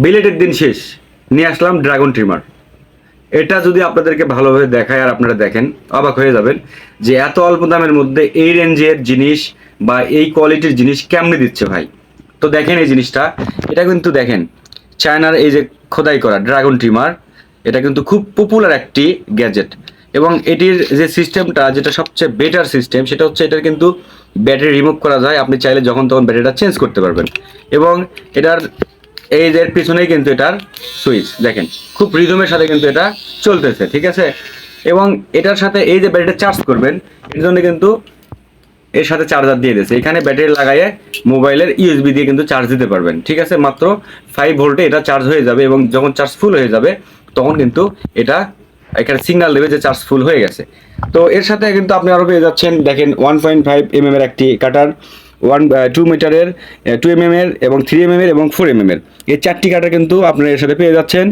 বিলেটের দিন শেষ, নিয়ে আসলাম ড্রাগন ট্রিমার। এটা যদি আপনাদেরকে ভালোভাবে দেখায় আর আপনারা দেখেন, অবাক হয়ে যাবেন যে এত অল্প দামের মধ্যে এই রেঞ্জের জিনিস বা এই কোয়ালিটির জিনিস কেমনে দিচ্ছে ভাই। তো দেখেন এই জিনিসটা, এটা কিন্তু দেখেন চায়নার এই যে খোদাই করা ড্রাগন ট্রিমার, এটা কিন্তু খুব পপুলার একটি গ্যাজেট। এবং এটির যে সিস্টেমটা, যেটা সবচেয়ে বেটার সিস্টেম, সেটা হচ্ছে এটার কিন্তু ব্যাটারি রিমুভ করা যায়। আপনি চাইলে যখন তখন ব্যাটারিটা চেঞ্জ করতে পারবেন। এবং এটার এই যে পিছনেই কিন্তু এটার সুইচ দেখেন, খুব রিদমের সাথে কিন্তু এটা চলতেছে, ঠিক আছে। এবং এটার সাথে এই যে ব্যাটারিটা চার্জ করবেন, এর জন্য কিন্তু এর সাথে চার্জার দিয়ে দিয়েছে। এখানে ব্যাটারি লাগাইয়ে মোবাইলের ইউএসবি দিয়ে কিন্তু চার্জ দিতে পারবেন, ঠিক আছে। মাত্র 5 ভোল্টে এটা চার্জ হয়ে যাবে এবং যখন চার্জ ফুল হয়ে যাবে তখন কিন্তু এটা এখানে সিগন্যাল দেবে যে চার্জ ফুল হয়ে গেছে। তো এর সাথে কিন্তু আপনি আরও পেয়ে যাচ্ছেন দেখেন 1.5 mm এর একটি কাটার, 2 মিটারের, 2 mm এর এবং 3 mm এর এবং 4 mm এর, এই 4টি কাটার কিন্তু আপনারা এর সাথে পেয়ে যাচ্ছেন।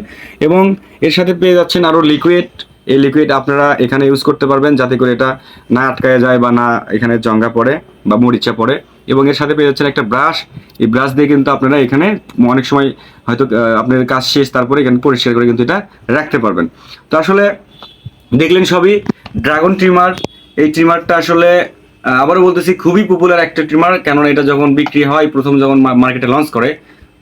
এবং এর সাথে পেয়ে যাচ্ছেন আরও লিকুইড। এই লিকুইড আপনারা এখানে ইউজ করতে পারবেন যাতে করে এটা না আটকায় যায় বা না এখানে জঙ্গা পড়ে বা মরিচা পড়ে। এবং এর সাথে পেয়ে যাচ্ছেন একটা ব্রাশ। এই ব্রাশ দিয়ে কিন্তু আপনারা এখানে অনেক সময় হয়তো আপনার কাজ শেষ, তারপরে এখানে পরিষ্কার করে কিন্তু এটা রাখতে পারবেন। তো আসলে দেখলেন সবই ড্রাগন ট্রিমার। এই ট্রিমারটা আসলে আবারও বলতেছি খুবই পপুলার একটা ট্রিমার, কেননা এটা যখন বিক্রি হয়, প্রথম যখন মার্কেটে লঞ্চ করে,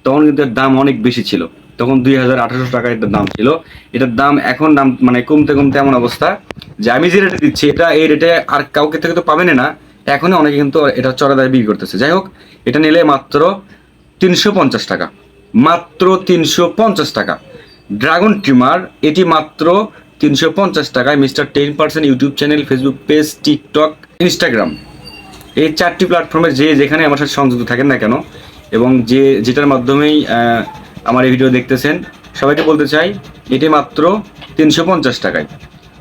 তখন কিন্তু এর দাম অনেক বেশি ছিল। তখন 2800 টাকা এটার দাম ছিল। এটার দাম এখন দাম মানে কমতে কমতে এমন অবস্থা যে আমি যে রেটে দিচ্ছি এটা, এই রেটে আর কাউকে থেকে তো পাবেনই না। এখনই অনেকে কিন্তু এটা চড়া দামে বিক্রি করতেছে। যাই হোক, এটা নিলে মাত্র 350 টাকা, মাত্র 350 টাকা ড্রাগন ট্রিমার। এটি মাত্র 350 টাকায় mister 10% YouTube channel, Facebook page, TikTok, Instagram, এই 4টি প্ল্যাটফর্মে যে যেখানে আমার সাথে সংযুক্ত থাকেন না কেন, এবং যেটার মাধ্যমেই আমার এই ভিডিও দেখতেছেন, সবাইকে বলতে চাই এটি মাত্র 350 টাকায়।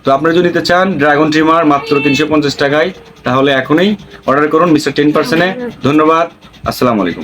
তো আপনারা যদি নিতে চান ড্রাগন ট্রিমার মাত্র 350 টাকায়, তাহলে এখনই অর্ডার করুন মিস্টার 10%-এ। ধন্যবাদ, আসসালামু আলাইকুম।